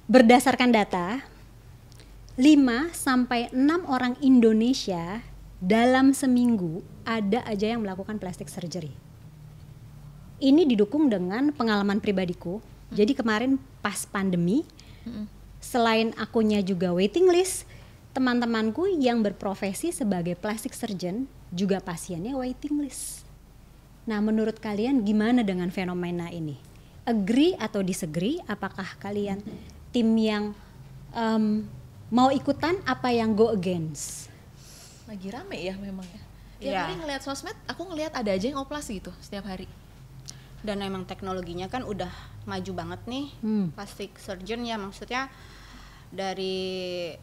berdasarkan data 5-6 orang Indonesia dalam seminggu ada aja yang melakukan plastic surgery. Ini didukung dengan pengalaman pribadiku. Jadi kemarin pas pandemi, selain akunya juga waiting list, teman-temanku yang berprofesi sebagai plastic surgeon juga pasiennya waiting list. Nah, menurut kalian gimana dengan fenomena ini? Agree atau disagree? Apakah kalian tim yang mau ikutan, apa yang go against? Lagi rame ya memang ya. Tiap Iya. hari ngeliat sosmed, aku ngeliat ada aja yang oplas gitu setiap hari. Dan emang teknologinya kan udah maju banget nih, plastic surgeon ya, maksudnya dari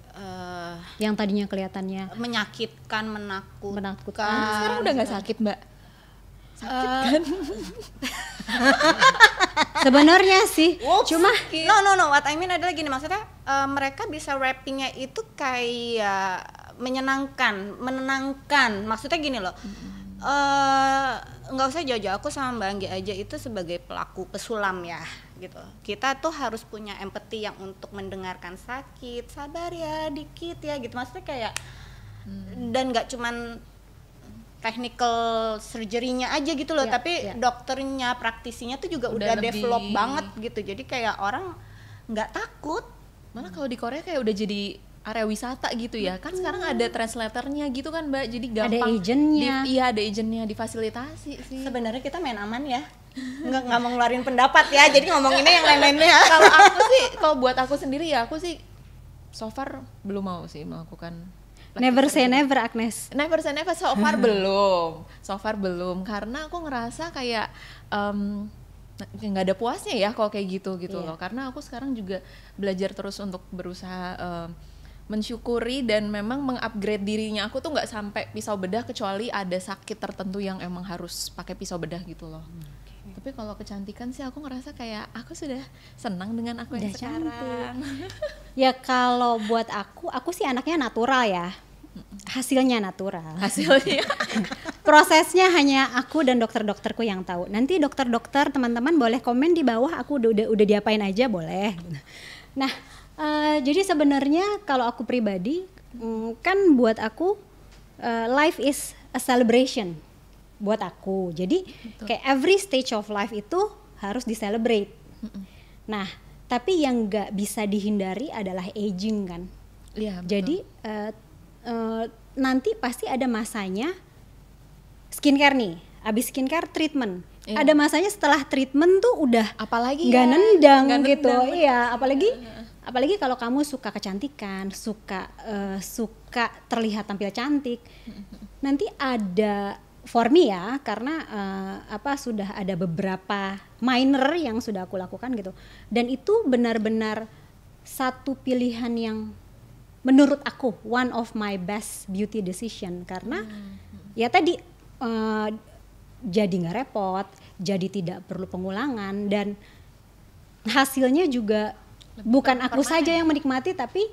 Yang tadinya kelihatannya menyakitkan, menakutkan. Sekarang udah nggak sakit mbak? Sakit kan? sebenarnya sih, Whoops. cuma No, what I mean adalah gini, maksudnya mereka bisa wrappingnya itu kayak menenangkan. Maksudnya gini loh, nggak usah jauh-jauh, aku sama Mbak Anggi aja itu sebagai pelaku pesulam ya gitu. Kita tuh harus punya empati yang untuk mendengarkan sakit, sabar ya dikit ya gitu. Maksudnya kayak dan nggak cuman technical surgery-nya aja gitu loh, Ya, tapi ya. dokternya, praktisinya tuh juga Udah udah lebih- develop banget gitu. Jadi kayak orang nggak takut. Malah kalau di Korea kayak udah jadi area wisata gitu ya. Kan sekarang ada translatornya gitu kan mbak, jadi gampang. agentnya. Iya ada agentnya, difasilitasi sih. Sebenarnya kita main aman ya, nggak mau ngeluarin pendapat ya, jadi ngomonginnya yang lain-lainnya. Kalau aku sih, kalau buat aku sendiri ya aku sih so far belum mau sih melakukan. never say never, Agnes. Never say never, so far belum. So far belum, karena aku ngerasa kayak nggak ada puasnya ya kalau kayak gitu Iya. loh. Karena aku sekarang juga belajar terus untuk berusaha mensyukuri dan memang mengupgrade dirinya. Aku tuh nggak sampai pisau bedah kecuali ada sakit tertentu yang emang harus pakai pisau bedah gitu loh. Tapi kalau kecantikan sih aku ngerasa kayak aku sudah senang dengan aku yang Udah sekarang. Ya kalau buat aku sih anaknya natural ya. Hasilnya natural. Hasilnya Prosesnya hanya aku dan dokter-dokterku yang tahu. Nanti dokter-dokter teman-teman boleh komen di bawah aku udah diapain aja boleh. Nah, jadi sebenarnya kalau aku pribadi kan buat aku life is a celebration buat aku. Jadi kayak every stage of life itu harus di-celebrate. Nah, tapi yang nggak bisa dihindari adalah aging kan. Iya, betul. Jadi nanti pasti ada masanya skincare nih, abis skincare treatment. Iya. Ada masanya setelah treatment tuh udah apalagi nggak ya, nendang nggak gitu, nendang. iya. Apalagi kalau kamu suka kecantikan, suka terlihat tampil cantik, nanti ada for me ya, karena sudah ada beberapa minor yang sudah aku lakukan gitu, dan itu benar-benar satu pilihan yang menurut aku one of my best beauty decision, karena ya tadi jadi nggak repot, jadi tidak perlu pengulangan, dan hasilnya juga bukan aku saja yang menikmati, tapi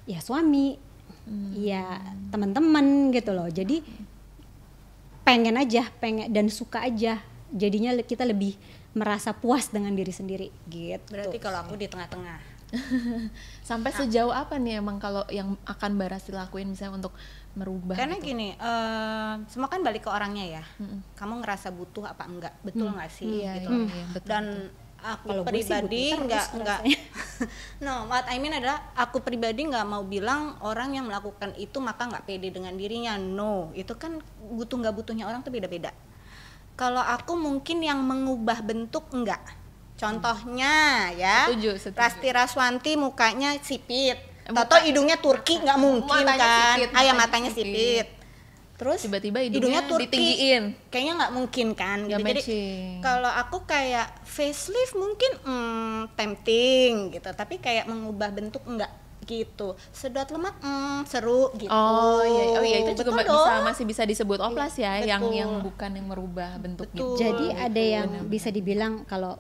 ya suami, ya teman-teman gitu loh. Jadi pengen dan suka aja, jadinya kita lebih merasa puas dengan diri sendiri gitu. Berarti kalau aku di tengah-tengah. Sampai sejauh apa nih emang kalau yang akan Mbak Rasti lakuin misalnya untuk merubah Karena gitu? gini, semua kan balik ke orangnya ya. Kamu ngerasa butuh apa enggak, betul nggak sih Iya, gitu. iya, betul, Dan aku Kalau gue sih pribadi butuh nggak terus nggak rasanya. no, what I mean adalah aku pribadi nggak mau bilang orang yang melakukan itu maka nggak pede dengan dirinya. No, itu kan butuh nggak butuhnya orang tuh beda-beda. Kalau aku mungkin yang mengubah bentuk enggak. Contohnya ya, Setuju. Rasti Raswanti mukanya sipit, Muka- Toto hidungnya Turki nggak mungkin Matanya kan? sipit, Ah ya matanya matanya sipit. sipit. Terus Tiba-tiba hidungnya Turki, ditinggiin. kayaknya nggak mungkin kan? Nggak Gitu. Jadi matching. kalau aku kayak facelift mungkin tempting gitu, tapi kayak mengubah bentuk enggak gitu. Sedot lemak seru gitu. Oh iya itu juga Betul dong. masih bisa disebut oplas ya, yang betul. bukan yang merubah bentuk Betul. gitu. Jadi ada yang benar-benar. bisa dibilang kalau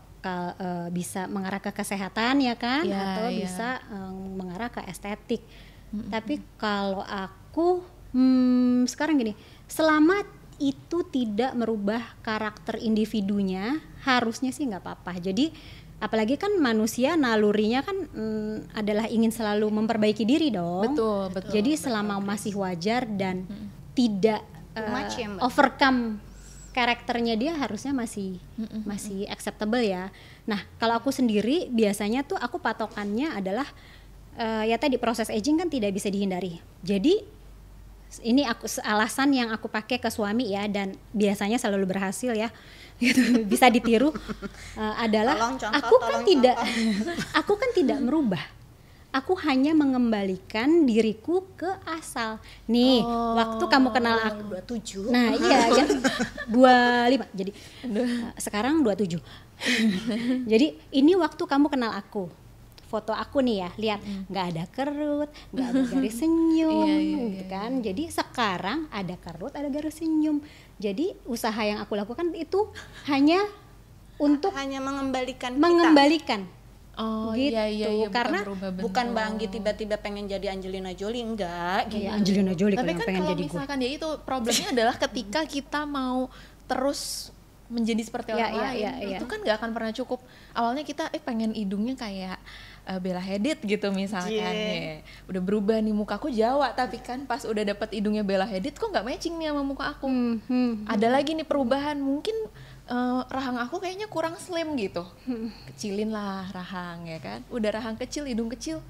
bisa mengarah ke kesehatan ya kan, Ya, atau ya. bisa mengarah ke estetik. Tapi kalau aku sekarang gini, selama itu tidak merubah karakter individunya, harusnya sih nggak apa-apa. Jadi Apalagi kan manusia nalurinya kan adalah ingin selalu memperbaiki diri dong. Betul. Jadi selama masih wajar dan tidak much ya, Mbak. overcome karakternya, dia harusnya masih acceptable ya. Nah, kalau aku sendiri biasanya tuh aku patokannya adalah ya tadi proses aging kan tidak bisa dihindari. Jadi ini alasan yang aku pakai ke suami ya, dan biasanya selalu berhasil ya. Gitu, bisa ditiru adalah aku kan tidak merubah. Aku hanya mengembalikan diriku ke asal. Nih, waktu kamu kenal aku 27. Nah, iya ya. 25. Jadi sekarang 27. Jadi ini waktu kamu kenal aku. Foto aku nih ya, lihat nggak ada kerut, nggak ada garis senyum, gitu kan. Jadi sekarang ada kerut, ada garis senyum. Jadi usaha yang aku lakukan itu hanya untuk mengembalikan Oh gitu. iya, Karena bukan Mbak Anggi tiba-tiba pengen jadi Angelina Jolie, enggak gitu. ya Angelina Jolie Tapi kan kan pengen kalau jadi gue. misalkan ya itu problemnya adalah ketika kita mau terus menjadi seperti orang lain, itu kan nggak akan pernah cukup. Awalnya kita pengen hidungnya kayak Bella Hadid gitu misalkan, ya. Udah berubah nih, mukaku Jawa, tapi kan pas udah dapet hidungnya Bella Hadid kok nggak matching nih sama muka aku. Ada lagi nih perubahan, mungkin rahang aku kayaknya kurang slim gitu, kecilin lah rahang ya kan. Udah rahang kecil, hidung kecil,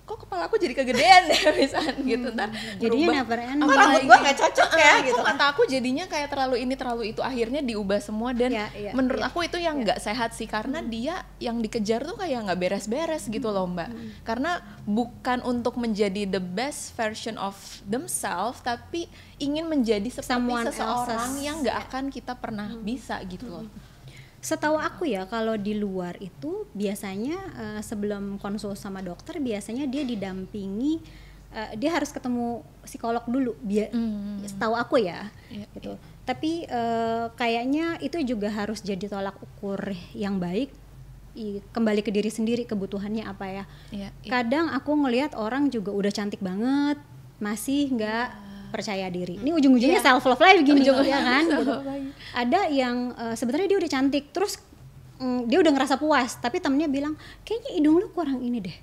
kok kepala aku jadi kegedean deh misalnya gitu. Ntar Jadinya never ending. Rambut gua nggak cocok ya gitu. Kok mata aku jadinya kayak terlalu ini terlalu itu, akhirnya diubah semua. Dan menurut aku itu yang nggak sehat sih, karena dia yang dikejar tuh kayak nggak beres-beres gitu loh Mbak. Karena bukan untuk menjadi the best version of themselves, tapi ingin menjadi seperti seseorang yang nggak akan kita pernah bisa gitu loh. Setahu aku ya, kalau di luar itu biasanya sebelum konsul sama dokter biasanya dia didampingi, dia harus ketemu psikolog dulu. Setahu aku ya, gitu. Tapi kayaknya itu juga harus jadi tolak ukur yang baik. Kembali ke diri sendiri, kebutuhannya apa ya. Kadang aku ngelihat orang juga udah cantik banget, masih nggak percaya diri. Ini ujung-ujungnya self love life gini ya kan gitu. Ada yang sebenarnya dia udah cantik, terus dia udah ngerasa puas, tapi temennya bilang kayaknya hidung lu kurang ini deh,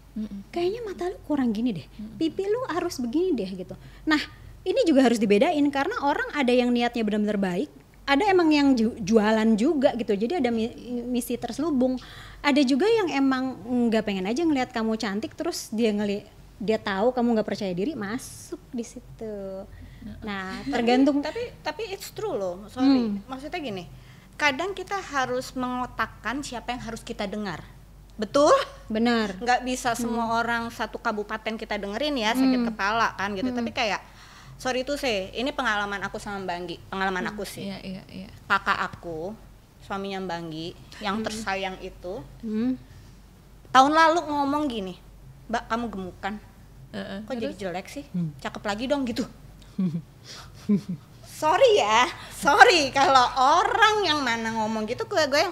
kayaknya mata lu kurang gini deh, pipi lu harus begini deh gitu. Nah, ini juga harus dibedain, karena orang ada yang niatnya benar-benar baik, ada emang yang jualan juga gitu, jadi ada misi terselubung. Ada juga yang emang nggak pengen aja ngelihat kamu cantik, terus dia tahu kamu nggak percaya diri, masuk di situ. Nah, tergantung. Tapi it's true loh. Sorry, maksudnya gini. Kadang kita harus mengotakkan siapa yang harus kita dengar. Betul? Benar. Nggak bisa semua orang satu kabupaten kita dengerin ya, sakit kepala kan gitu. Tapi kayak sorry tuh ini pengalaman aku sama Mbak Anggi, pengalaman aku sih. Iya. Kakak aku, suaminya Mbak Anggi, yang tersayang itu, tahun lalu ngomong gini, Mbak kamu gemukan, kok jadi jelek sih, cakep lagi dong gitu. Sorry kalau orang yang mana ngomong gitu, gue yang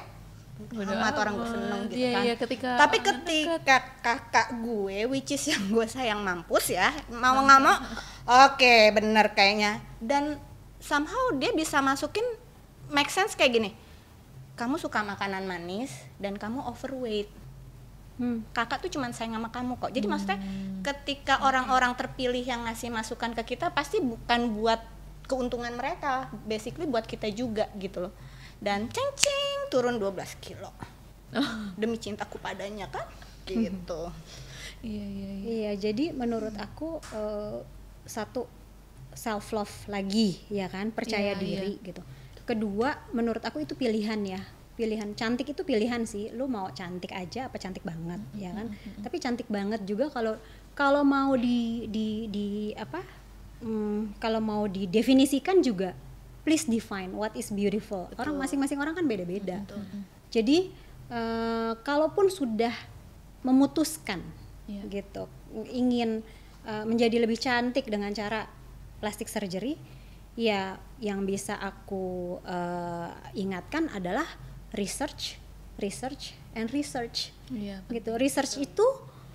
amat orang gue seneng gitu kan. Tapi ketika kakak gue, which is yang gue sayang mampus ya, mau nggak mau, oke, bener kayaknya. Dan somehow dia bisa masukin make sense kayak gini. Kamu suka makanan manis dan kamu overweight. Kakak tuh cuman sayang sama kamu kok. Jadi maksudnya ketika orang-orang terpilih yang ngasih masukan ke kita, pasti bukan buat keuntungan mereka, basically buat kita juga gitu loh. Dan ceng turun 12 kilo demi cintaku padanya kan gitu. Iya, jadi menurut aku satu self love lagi ya kan, percaya diri gitu. Kedua, menurut aku itu pilihan ya. Pilihan cantik itu pilihan sih, lu mau cantik aja apa cantik banget ya kan. Tapi cantik banget juga kalau mau kalau mau didefinisikan juga, please define what is beautiful. Orang masing-masing orang kan beda-beda. Jadi kalaupun sudah memutuskan gitu ingin menjadi lebih cantik dengan cara plastic surgery, ya yang bisa aku ingatkan adalah research gitu. Research itu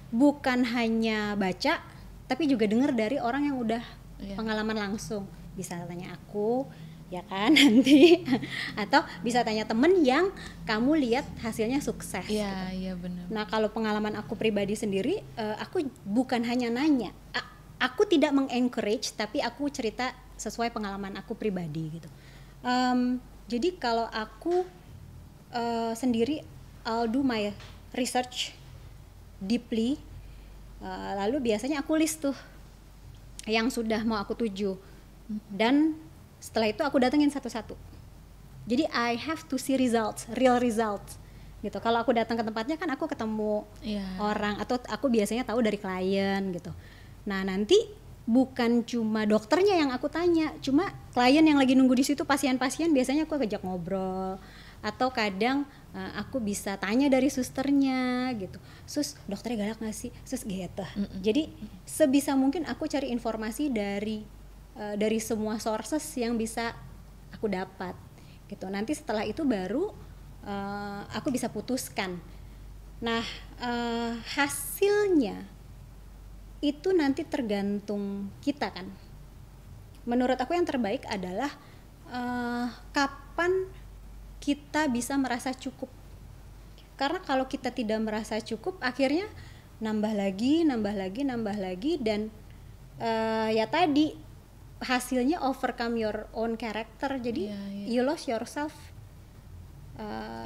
bukan hanya baca, tapi juga dengar dari orang yang udah pengalaman langsung. Bisa tanya aku, ya kan nanti atau bisa tanya temen yang kamu lihat hasilnya sukses. Iya, iya benar. Nah kalau pengalaman aku pribadi sendiri, aku bukan hanya nanya, aku tidak mengencourage, tapi aku cerita sesuai pengalaman aku pribadi gitu. Jadi kalau aku sendiri, I'll do my research deeply, lalu biasanya aku list tuh yang sudah mau aku tuju, dan setelah itu aku datengin satu-satu. Jadi I have to see results, real results gitu. Kalau aku datang ke tempatnya kan aku ketemu orang, atau aku biasanya tahu dari klien gitu. Nah nanti bukan cuma dokternya yang aku tanya, cuma klien yang lagi nunggu di situ, pasien-pasien biasanya aku ajak ngobrol, atau kadang aku bisa tanya dari susternya gitu, sus dokternya galak nggak sih, sus gitu. Jadi sebisa mungkin aku cari informasi dari semua sources yang bisa aku dapat gitu. Nanti setelah itu baru aku bisa putuskan. Nah hasilnya itu nanti tergantung kita kan. Menurut aku yang terbaik adalah kapan kita bisa merasa cukup. Karena kalau kita tidak merasa cukup, akhirnya nambah lagi, dan ya tadi hasilnya overcome your own character. Jadi you lost yourself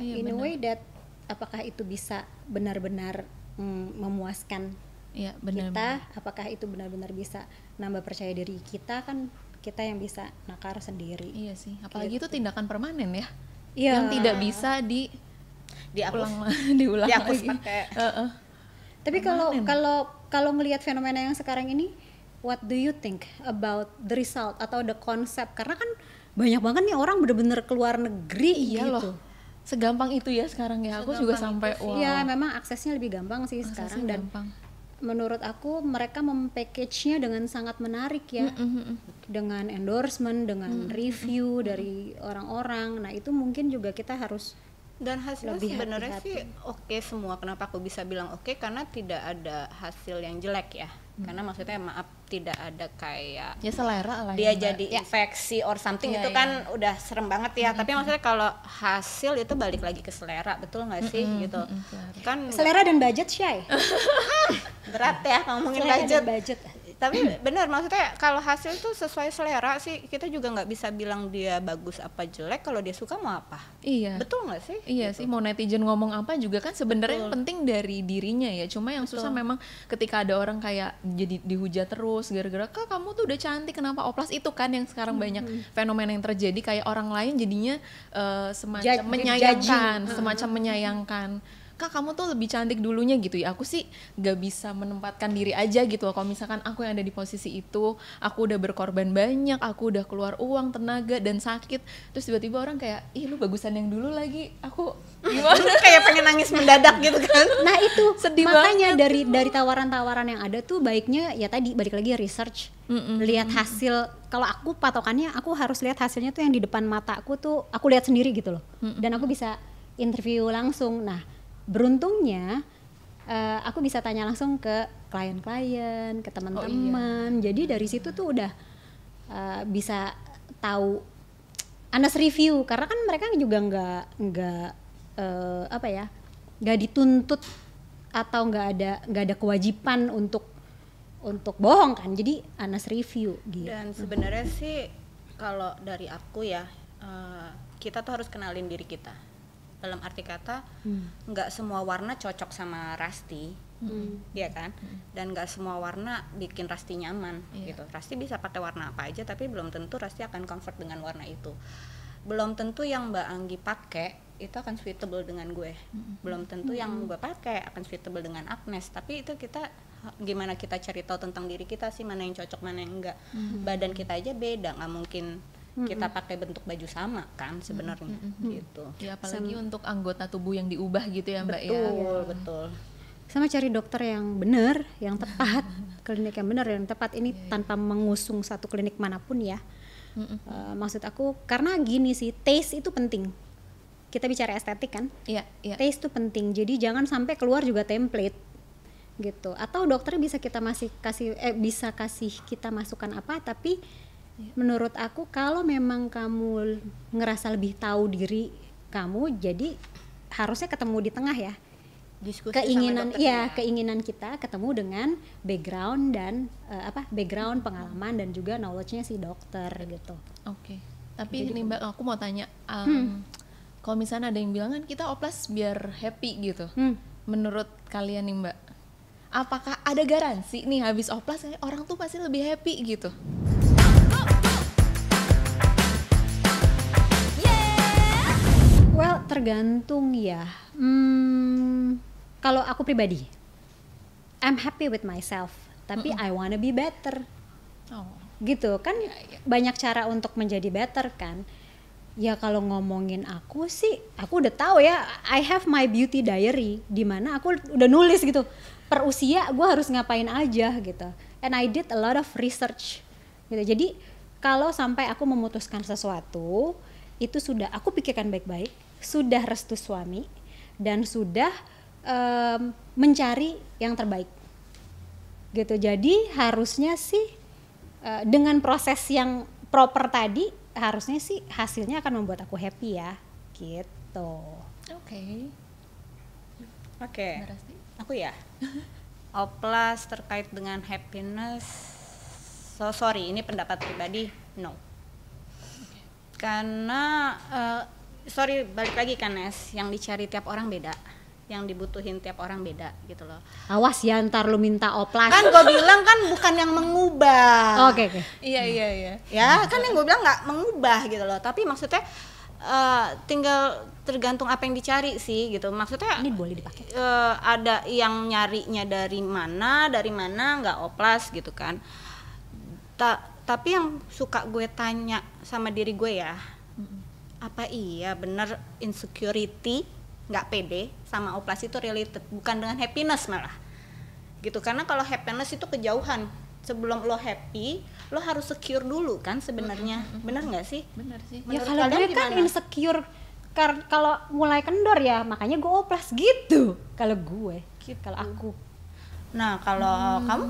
in a way that apakah itu bisa benar-benar memuaskan kita, apakah itu benar-benar bisa nambah percaya diri kita, kan kita yang bisa nakar sendiri. Iya sih, apalagi itu tindakan permanen ya, ya, yang tidak bisa diulang lagi. Tapi kalau melihat fenomena yang sekarang ini, what do you think about the result atau the concept? Karena kan banyak banget nih orang bener-bener keluar negeri gitu. Loh. Segampang itu ya sekarang ya. Aku juga sampai wow. Iya, memang aksesnya lebih gampang sih sekarang, dan menurut aku mereka mempackage-nya dengan sangat menarik ya. Dengan endorsement, dengan review dari orang-orang. Nah, itu mungkin juga kita harus, dan hasilnya sebenarnya sih oke semua. Kenapa aku bisa bilang oke? Karena tidak ada hasil yang jelek ya. Karena maksudnya maaf, tidak ada kayak ya selera lah dia jadi infeksi or something, itu kan udah serem banget ya. Tapi maksudnya kalau hasil itu balik lagi ke selera, betul nggak sih gitu. Kan selera dan budget, Shay. Berat ya ngomongin budget. Tapi benar, maksudnya kalau hasil tuh sesuai selera sih, kita juga nggak bisa bilang dia bagus apa jelek. Kalau dia suka mau apa, betul nggak sih? Iya gitu. Sih, mau netizen ngomong apa juga kan sebenarnya yang penting dari dirinya ya. Cuma yang susah memang ketika ada orang kayak jadi dihujat terus gara-gara, kak kamu tuh udah cantik kenapa oplas, itu kan yang sekarang banyak fenomena yang terjadi, kayak orang lain jadinya semacam menyayangkan, kak kamu tuh lebih cantik dulunya gitu ya. Aku sih gak bisa menempatkan diri aja gitu loh. Kalau misalkan aku yang ada di posisi itu, aku udah berkorban banyak, aku udah keluar uang, tenaga, dan sakit, terus tiba-tiba orang kayak, ih lu bagusan yang dulu lagi, aku gimana? Kayak pengen nangis mendadak gitu kan. Nah itu sedih makanya banget. dari tawaran-tawaran yang ada tuh baiknya ya tadi balik lagi research, lihat hasil. Kalau aku patokannya, aku harus lihat hasilnya tuh yang di depan mataku tuh, aku lihat sendiri gitu loh. Dan aku bisa interview langsung. Nah beruntungnya aku bisa tanya langsung ke klien-klien, ke teman-teman. Jadi dari situ tuh udah bisa tahu honest review, karena kan mereka juga nggak dituntut atau nggak ada kewajiban untuk bohong kan. Jadi honest review gitu. Dan sebenarnya sih kalau dari aku ya, kita tuh harus kenalin diri kita. Dalam arti kata, nggak semua warna cocok sama Rasti, ya kan? Dan nggak semua warna bikin Rasti nyaman, gitu. Rasti bisa pakai warna apa aja, tapi belum tentu Rasti akan comfort dengan warna itu. Belum tentu yang Mbak Anggi pakai itu akan suitable dengan gue. Belum tentu yang gue pakai akan suitable dengan Agnes. Tapi itu gimana kita cari tahu tentang diri kita sih, mana yang cocok, mana yang enggak. Badan kita aja beda, nggak mungkin kita pakai bentuk baju sama kan sebenarnya gitu. Ya apalagi untuk anggota tubuh yang diubah gitu ya Mbak. Betul. Sama cari dokter yang benar, yang tepat, klinik yang benar, yang tepat ini tanpa mengusung satu klinik manapun ya. Maksud aku karena gini sih, taste itu penting. Kita bicara estetik kan? Iya. Taste itu penting. Jadi jangan sampai keluar juga template gitu. Atau dokter bisa kita kasih kita masukan apa, tapi Menurut aku kalau memang kamu ngerasa lebih tahu diri kamu, jadi harusnya ketemu di tengah ya. Diskusi Keinginan sama dokternya. keinginan kita ketemu dengan background dan background, pengalaman dan juga knowledge-nya si dokter gitu. Oke. Tapi nih Mbak, aku mau tanya, kalau misalnya ada yang bilang kan kita oplas biar happy gitu. Menurut kalian nih Mbak, apakah ada garansi nih habis oplas orang tuh pasti lebih happy gitu? Well, tergantung ya. Kalau aku pribadi, I'm happy with myself, tapi I wanna be better. Oh. Gitu kan, banyak cara untuk menjadi better kan. Ya kalau ngomongin aku sih, aku udah tahu ya, I have my beauty diary, di mana aku udah nulis gitu, per usia gue harus ngapain aja gitu. And I did a lot of research gitu. Jadi kalau sampai aku memutuskan sesuatu, itu sudah aku pikirkan baik-baik, sudah restu suami, dan sudah mencari yang terbaik gitu. Jadi harusnya sih dengan proses yang proper tadi, harusnya sih hasilnya akan membuat aku happy ya gitu. Oke. Berarti Aku ya. Oplas terkait dengan happiness, sorry, ini pendapat pribadi, no. Karena sorry, balik lagi kan Nes, yang dicari tiap orang beda, yang dibutuhin tiap orang beda gitu loh. Awas ya ntar lu minta oplas. Kan gue bilang kan bukan yang mengubah. Oke. Iya. Ya kan yang gue bilang nggak mengubah gitu loh, tapi maksudnya tinggal tergantung apa yang dicari sih gitu. Maksudnya Ini boleh dipakai. ada yang nyarinya dari mana nggak oplas gitu kan. Tapi yang suka gue tanya sama diri gue ya, apa iya bener insecurity, nggak pede sama oplas itu related, bukan dengan happiness malah gitu. Karena kalau happiness itu kejauhan, sebelum lo happy lo harus secure dulu kan sebenarnya. Bener nggak sih? benar sih. Ya Menurut kalau kalian gue kan gimana? insecure kalau mulai kendor ya, makanya gue oplas gitu. Kalau gue, kalau aku. Nah kalau kamu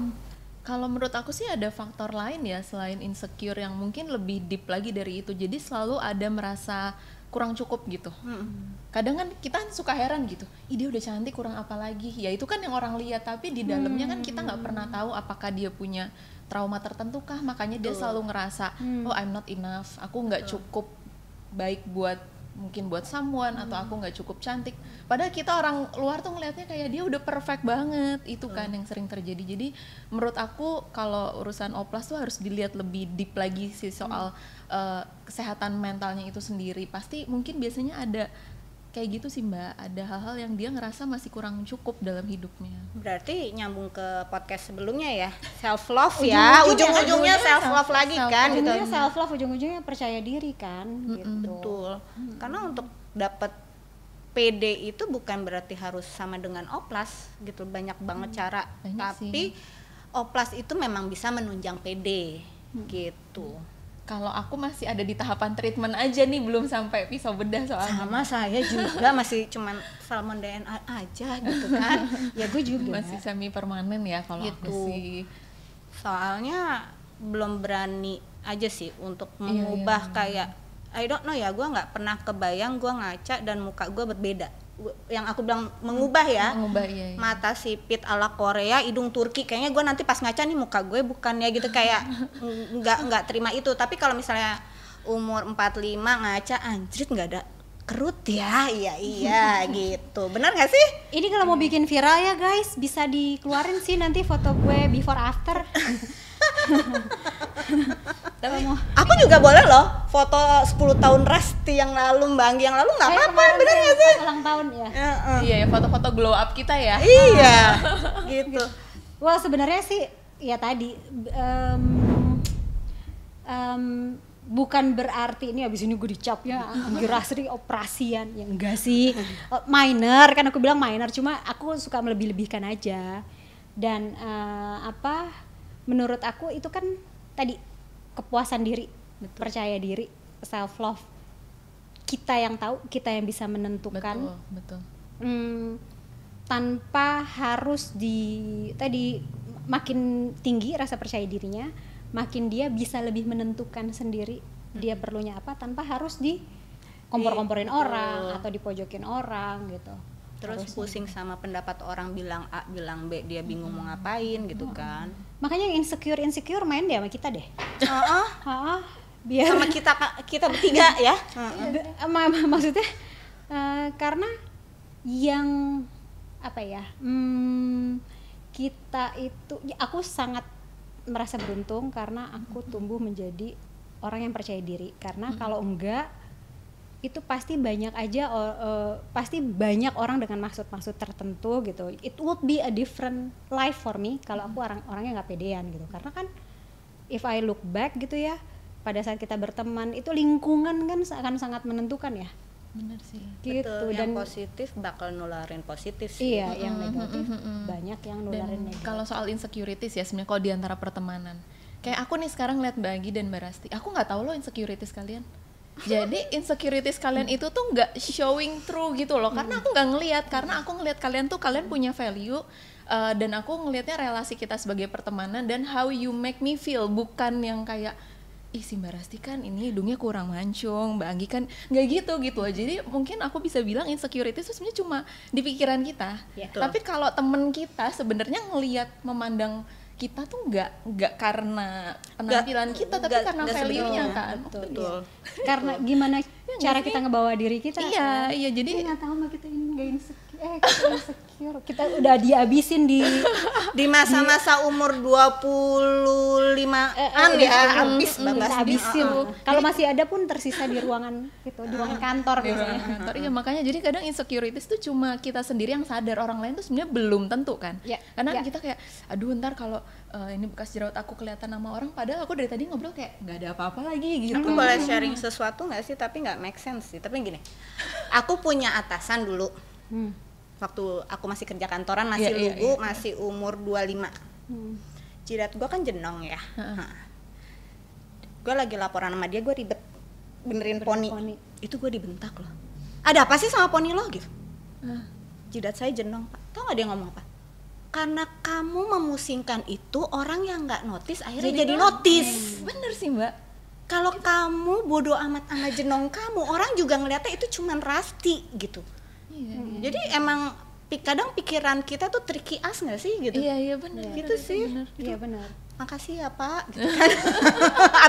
Kalau menurut aku sih ada faktor lain ya selain insecure yang mungkin lebih deep lagi dari itu. Jadi selalu ada merasa kurang cukup gitu. Kadang kan kita suka heran gitu, ih dia udah cantik kurang apa lagi. Ya itu kan yang orang lihat, tapi di dalamnya kan kita nggak pernah tahu apakah dia punya trauma tertentu kah. Makanya dia selalu ngerasa, oh I'm not enough, aku nggak cukup baik buat mungkin buat someone, atau aku nggak cukup cantik. Padahal kita orang luar tuh ngelihatnya kayak dia udah perfect banget. Itu kan yang sering terjadi. Jadi menurut aku kalau urusan oplas tuh harus dilihat lebih deep lagi sih soal kesehatan mentalnya itu sendiri. Pasti mungkin biasanya ada kayak gitu sih Mbak, ada hal-hal yang dia ngerasa masih kurang cukup dalam hidupnya. berarti nyambung ke podcast sebelumnya ya, self love ya, ujung-ujungnya self love lagi kan gitu. Ujungnya self love, ujung-ujungnya percaya diri kan gitu. Betul. Karena untuk dapat PD itu bukan berarti harus sama dengan oplas gitu, banyak banget cara. Banyak Tapi oplas itu memang bisa menunjang PD gitu. Kalau aku masih ada di tahapan treatment aja nih, belum sampai pisau bedah soalnya. Sama saya juga masih cuman salmon DNA aja gitu kan. Ya gue juga. Masih semi permanen ya kalau aku Gitu. sih. Soalnya belum berani aja sih untuk mengubah kayak I don't know ya, gue nggak pernah kebayang gue ngaca dan muka gue berbeda. Yang aku bilang mengubah ya, Mengubah, iya. mata sipit ala Korea, hidung Turki, kayaknya gue nanti pas ngaca nih muka gue bukannya gitu, kayak nggak terima itu. Tapi kalau misalnya umur 45 ngaca, anjrit nggak ada kerut ya, iya gitu, benar nggak sih? Ini kalau mau bikin viral ya guys, bisa dikeluarin sih nanti foto gue before after. Tapi Aku juga boleh loh foto 10 tahun Rasti yang lalu, Mbak Anggi yang lalu, nggak apa-apa, bener nggak sih? Ulang tahun ya. iya ya, foto-foto glow up kita ya. Iya, gitu. Wah sebenarnya sih ya tadi bukan berarti ini abis ini gue dicapnya Girasri operasian, ya enggak sih. Minor kan, aku bilang minor, cuma aku suka melebih-lebihkan aja. Dan menurut aku itu kan tadi kepuasan diri, percaya diri, self love. Kita yang tahu, kita yang bisa menentukan. Betul. Tanpa harus tadi makin tinggi rasa percaya dirinya, makin dia bisa lebih menentukan sendiri dia perlunya apa tanpa harus di kompor-komporin orang atau dipojokin orang gitu. Terus Harusnya. pusing sama pendapat orang bilang A bilang B, dia bingung mau ngapain gitu kan. Makanya yang insecure main deh sama kita deh. Heeh. Biar Sama kita bertiga ya. maksudnya karena yang apa ya, kita itu aku sangat merasa beruntung karena aku tumbuh menjadi orang yang percaya diri, karena kalau enggak itu pasti banyak aja pasti banyak orang dengan maksud-maksud tertentu gitu. It would be a different life for me kalau aku orangnya nggak pedean gitu, karena kan if I look back gitu ya, pada saat kita berteman itu lingkungan kan akan sangat menentukan ya. Bener sih. Gitu. Betul, yang Dan positif bakal nularin positif sih. iya, yang negatif banyak yang nularin Dan negatif. kalau soal insecurities ya sebenarnya kalau di antara pertemanan, kayak aku nih sekarang lihat Mbak Anggi dan Mbak Rasti, aku nggak tahu loh insecurities kalian. Jadi insecurities kalian itu tuh nggak showing through gitu loh, karena aku nggak ngelihat, karena aku ngelihat kalian tuh kalian punya value, dan aku ngelihatnya relasi kita sebagai pertemanan dan how you make me feel, bukan yang kayak ih si Mbak Rasti kan ini hidungnya kurang mancung, Mbak Anggi kan nggak gitu aja. Jadi mungkin aku bisa bilang insecurities itu sebenarnya cuma di pikiran kita. Ya. Tapi kalau temen kita sebenarnya ngelihat memandang kita tuh nggak karena penampilan kita, tapi karena nggak value-nya sebenarnya. kan. Betul. Karena gimana cara nggak kita ngebawa diri kita. Iya, iya jadi nggak tahu mbak, kita ini nggak kita insecure, kita udah dihabisin di Di masa-masa umur 25-an ya, habis kita babas habisin. Kalau masih ada pun tersisa di ruangan gitu, di ruangan kantor di ruangan biasanya. kantor. Iya, makanya jadi kadang insecurities tuh cuma kita sendiri yang sadar, orang lain tuh sebenarnya belum tentu kan. Ya, Karena ya. kita kayak aduh ntar kalau ini bekas jerawat aku kelihatan sama orang, padahal aku dari tadi ngobrol kayak nggak ada apa-apa lagi gitu. Aku boleh sharing sesuatu nggak sih? Tapi nggak make sense sih. Tapi gini, aku punya atasan dulu. Waktu aku masih kerja kantoran, masih Iya, lugu, iya. masih umur 25. Jidat gue kan jenong ya. Gue lagi laporan sama dia, gue ribet benerin poni. Itu gue dibentak loh. Ada apa sih sama poni lo gitu? Jidat saya jenong, Pak. Tau gak dia ngomong apa? Karena kamu memusingkan itu, orang yang nggak notice akhirnya jadi notice. Bener sih Mbak. Kalau kamu bodoh amat sama jenong kamu, orang juga ngeliatnya itu cuman Rasti gitu. Iya, Jadi emang kadang pikiran kita tuh tricky us nggak sih gitu? iya bener. Gitu sih. Bener. Iya benar. Makasih ya Pak, gitu kan.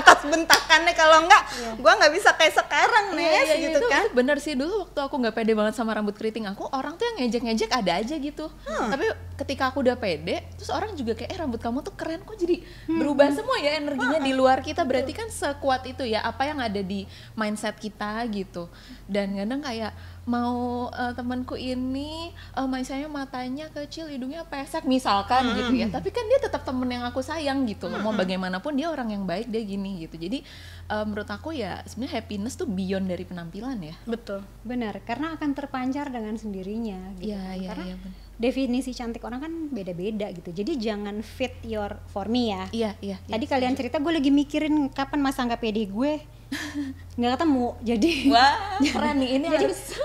Atas bentakannya, kalau enggak, gua nggak bisa kayak sekarang Nes, gitu itu, kan. itu bener sih, dulu waktu aku nggak pede banget sama rambut keriting aku, orang tuh yang ngejek-ngejek ada aja gitu. Tapi ketika aku udah pede, terus orang juga kayak rambut kamu tuh keren, kok jadi berubah semua ya energinya di luar kita. Berarti kan sekuat itu ya apa yang ada di mindset kita gitu. Dan kadang kayak mau temanku ini misalnya matanya kecil, hidungnya pesek misalkan gitu ya, tapi kan dia tetap temen yang aku sayang gitu loh. Mau bagaimanapun dia orang yang baik, dia gini gitu. Jadi menurut aku ya sebenarnya happiness tuh beyond dari penampilan ya. Betul. Benar, karena akan terpancar dengan sendirinya gitu. Iya Karena bener. definisi cantik orang kan beda-beda gitu. Jadi jangan fit your for me ya. Iya. Tadi kalian cerita, gue lagi mikirin kapan masa nggak pede gue nggak ketemu. Jadi Wah, keren nih, ini harus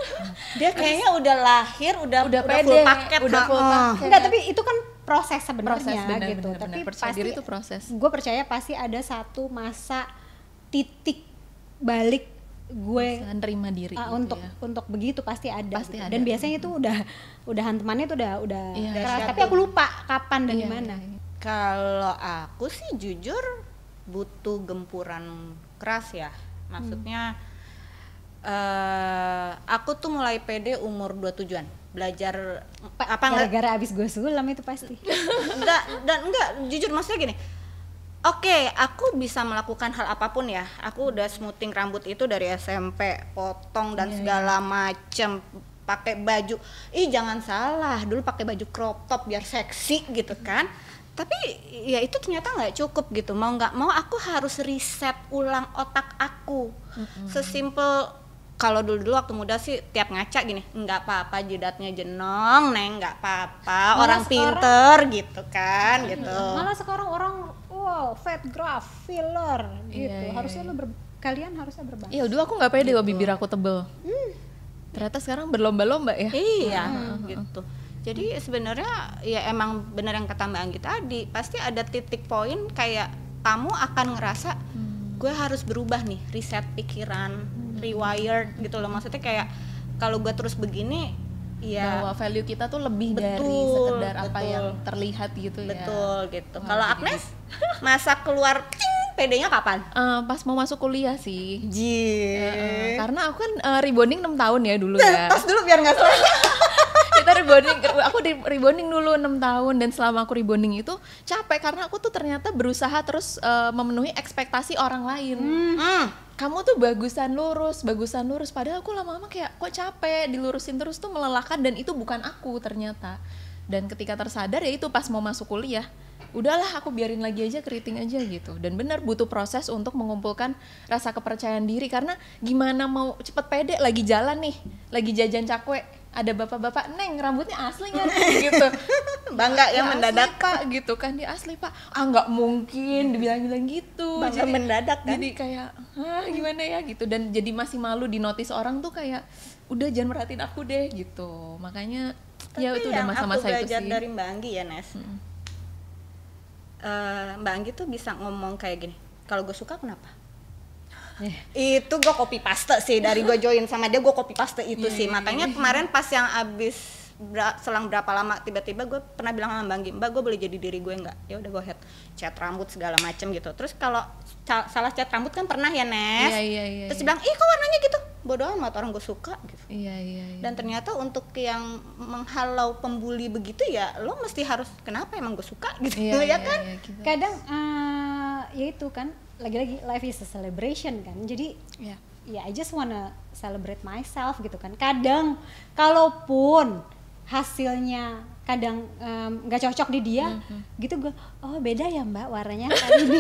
Dia kayaknya udah lahir, udah pede, full paket. udah full paket. enggak, tapi itu kan proses sebenarnya Proses, benar, gitu. benar, Tapi benar. Percaya pasti diri itu proses. gue percaya pasti ada satu masa titik balik gue Bisa nerima diri gitu untuk ya. untuk begitu pasti ada, Pasti gitu. ada. Dan biasanya itu udah hantemannya tuh udah Iya, keras, iya. tapi aku lupa kapan dan Iya, di mana. iya. Kalau aku sih jujur butuh gempuran keras ya. Maksudnya aku tuh mulai pede umur 27-an. Belajar apa nggak? Gara-gara abis gue sulam itu pasti. Enggak, jujur maksudnya gini. Oke, aku bisa melakukan hal apapun ya. Aku udah smoothing rambut itu dari SMP, potong dan segala macem, pakai baju. Jangan salah, dulu pakai baju crop top biar seksi gitu kan. Tapi ya itu ternyata nggak cukup gitu. Mau nggak mau aku harus reset ulang otak aku. Sesimpel kalau dulu waktu muda sih tiap ngaca gini, nggak apa-apa jidatnya jenong, Neng, nggak apa-apa, orang pinter gitu kan, gitu. Malah sekarang orang fat graft, filler gitu. Iya, Harusnya kalian harusnya berbangga. Iya, dulu aku nggak pede loh bibir aku tebel. Ternyata sekarang berlomba-lomba ya. Iya, gitu. Jadi sebenarnya ya emang benar yang kata Mbak Anggi tadi, pasti ada titik poin kayak kamu akan ngerasa gue harus berubah nih, reset pikiran, rewired gitu loh. Maksudnya kayak kalau gue terus begini ya bahwa value kita tuh lebih dari Betul, sekedar apa betul. yang terlihat gitu ya. betul gitu. Wah, Kalau jadi Agnes masa keluar PD-nya kapan? Pas mau masuk kuliah sih. Karena aku kan rebonding 6 tahun ya dulu ya. Tos dulu biar nggak salah. Kita rebonding, aku di rebonding dulu 6 tahun, dan selama aku rebonding itu capek karena aku tuh ternyata berusaha terus memenuhi ekspektasi orang lain. Kamu tuh bagusan lurus, padahal aku lama-lama kayak kok capek dilurusin terus tuh melelahkan, dan itu bukan aku ternyata. Dan ketika tersadar ya itu pas mau masuk kuliah, udahlah aku biarin lagi aja, keriting aja gitu. Dan benar butuh proses untuk mengumpulkan rasa kepercayaan diri, karena gimana mau cepet pede lagi jalan nih, lagi jajan cakwe, ada bapak-bapak, "Neng, rambutnya asli nggak?" gitu. Bangga ya "Ya, mendadak asli, Pak," gitu kan, "dia asli, Pak." "Ah, nggak mungkin," dibilang gitu. Bangga mendadak kan. Jadi kayak, gimana ya gitu, dan jadi masih malu di notice orang tuh kayak, udah jangan merhatiin aku deh gitu. Makanya ya itu udah masa-masa itu Tapi yang aku belajar sih. dari Mbak Anggi ya, Nes. Mbak Anggi tuh bisa ngomong kayak gini, kalau gue suka kenapa? Itu gue copy paste sih, dari gue join sama dia gue copy paste itu sih. Makanya kemarin pas yang abis selang berapa lama tiba-tiba gue pernah bilang sama Mbak Anggi, "Mbak, gue boleh jadi diri gue nggak?" Ya udah, gue head cat rambut segala macem gitu. Terus kalau salah cat rambut kan pernah ya, Nes. Iya. Terus dia bilang, "Ih, kok warnanya gitu?" Bodo amat, orang gue suka gitu. Iya. Dan ternyata untuk yang menghalau pembuli begitu ya lo mesti harus, kenapa emang gue suka gitu ya kan. gitu. Kadang ya itu kan, lagi-lagi life is a celebration kan, jadi Iya. ya I just wanna celebrate myself gitu kan. Kadang kalaupun hasilnya kadang nggak cocok di dia, gitu gue, "Oh, beda ya Mbak warnanya kali ini."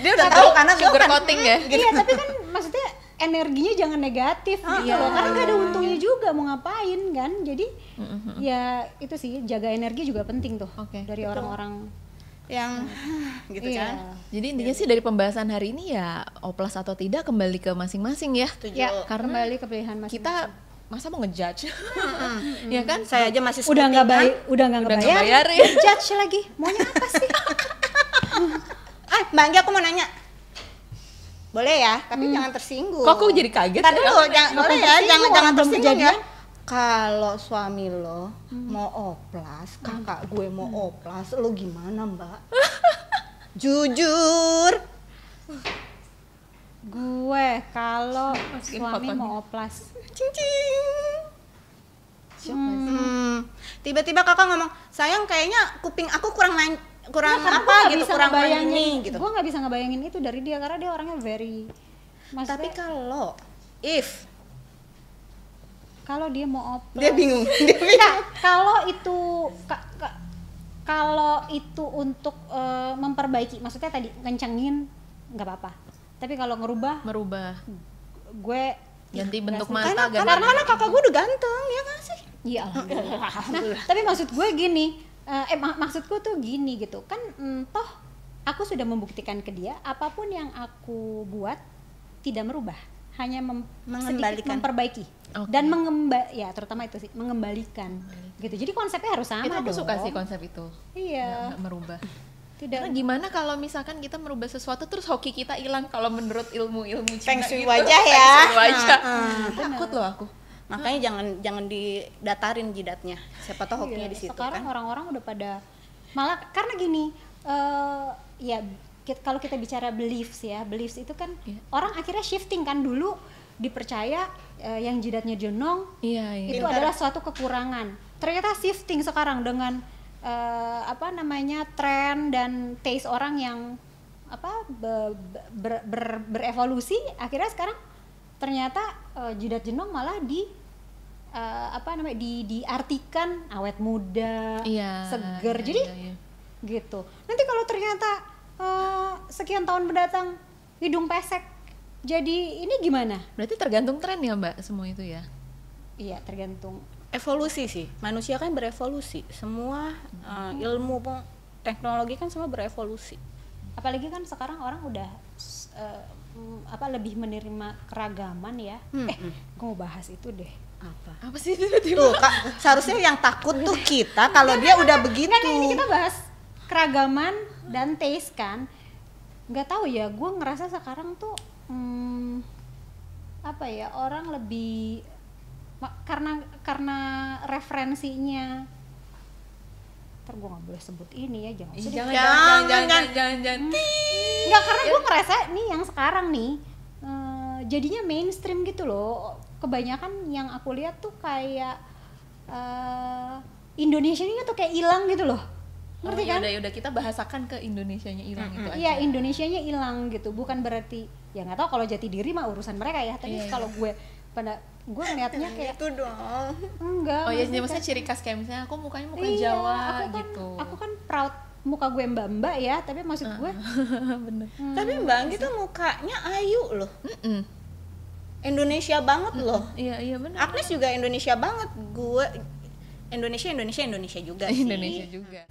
Dia udah tahu karena gue Sugar kan coating ya. Iya, tapi kan maksudnya energinya jangan negatif gitu loh, karena nggak ada untungnya juga mau ngapain kan. Jadi ya itu sih, jaga energi juga penting tuh. Oke, dari orang-orang yang gitu iya. kan. Jadi intinya sih dari pembahasan hari ini ya, oplas atau tidak kembali ke masing-masing ya. Setuju. Ya, Karena kembali ke pilihan masing-masing. kita masa mau ngejudge, ya kan? Saya aja masih udah nggak syuting, baik, udah nggak Udah ngebayar, nggak bayar, ya. judge lagi, maunya apa sih? Mbak Anggi, aku mau nanya. Boleh ya, tapi jangan tersinggung. Kok aku jadi kaget? Ntar dulu, jangan, boleh ya, jangan orang belum tersinggung ya. kejadian. Kalau suami lo mau oplas, kakak gue mau oplas, lo gimana, Mbak? Jujur. Gue kalau Masukin suami fotonya. mau oplas, Cincin. Tiba-tiba kakak ngomong, "Sayang, kayaknya kuping aku kurang karena gua apa nggak gitu, bisa kurang ngebayangin, ini gitu." gue nggak bisa ngebayangin itu dari dia karena dia orangnya very, Tapi maksudnya kalau kalau dia mau oplas, dia bingung, Nah, kalau itu kalau itu untuk memperbaiki, maksudnya tadi kencengin nggak apa-apa. Tapi kalau ngerubah, Merubah, gue ganti bentuk nggak mata, sih. ganti. karena kakak gue udah ganteng, ya nggak sih? Iya, alhamdulillah. Nah, tapi maksud gue gini, maksudku tuh gini gitu kan, toh aku sudah membuktikan ke dia apapun yang aku buat tidak merubah, hanya sedikit Mengembalikan. memperbaiki. Oke. Dan ya terutama itu sih, mengembalikan gitu. Jadi konsepnya harus sama Itu aku dong. suka sih konsep itu. Iya, Nggak merubah. tidak. Karena gimana kalau misalkan kita merubah sesuatu terus hoki kita hilang, kalau menurut ilmu-ilmu Cina Feng shui gitu. wajah ya. Feng shui wajah. Takut loh aku. Makanya jangan didatarin jidatnya. Siapa tahu hokinya di situ Sekarang kan. orang-orang udah pada malah karena gini, ya kalau kita bicara beliefs itu kan Iya. orang akhirnya shifting kan. Dulu dipercaya yang jidatnya jonong Iya. itu adalah suatu kekurangan. Ternyata shifting sekarang dengan tren dan taste orang yang berevolusi, akhirnya sekarang ternyata jidat jenong malah diartikan awet muda, Iya, seger. iya, Jadi iya. gitu. Nanti kalau ternyata sekian tahun mendatang hidung pesek jadi ini gimana? Berarti tergantung tren ya Mbak, semua itu ya? Iya, tergantung. Evolusi sih. Manusia kan berevolusi. Semua ilmu teknologi kan semua berevolusi. Apalagi kan sekarang orang udah lebih menerima keragaman ya. Gue mau bahas itu deh. Apa sih tiba-tiba? Tuh, Kak, seharusnya yang takut tuh kita kalau dia udah begitu. Nggak, ini kita bahas keragaman dan taste kan. nggak tahu ya, gue ngerasa sekarang tuh apa ya, orang lebih karena referensinya, ntar gue nggak boleh sebut ini ya, jangan usah deh. Jangan. Nggak, karena gue ngerasa nih yang sekarang nih jadinya mainstream gitu loh. Kebanyakan yang aku lihat tuh kayak Indonesia ini tuh kayak hilang gitu loh. Ngerti kan? Yaudah kita bahasakan ke Indonesianya hilang itu aja. Iya, Indonesianya hilang gitu. Bukan berarti ya nggak tahu kalau jati diri mah urusan mereka ya. Tapi kalau gue ngeliatnya kayak itu dong. enggak. Oh iya, maksudnya ciri khas kayak misalnya aku mukanya muka Jawa gitu. Aku kan proud muka gue mbak-mbak ya, tapi maksud gue bener. Tapi Mbak Anggi tuh mukanya ayu loh. Indonesia banget loh. Iya benar. Agnes juga Indonesia banget. Gue Indonesia juga sih. Indonesia juga.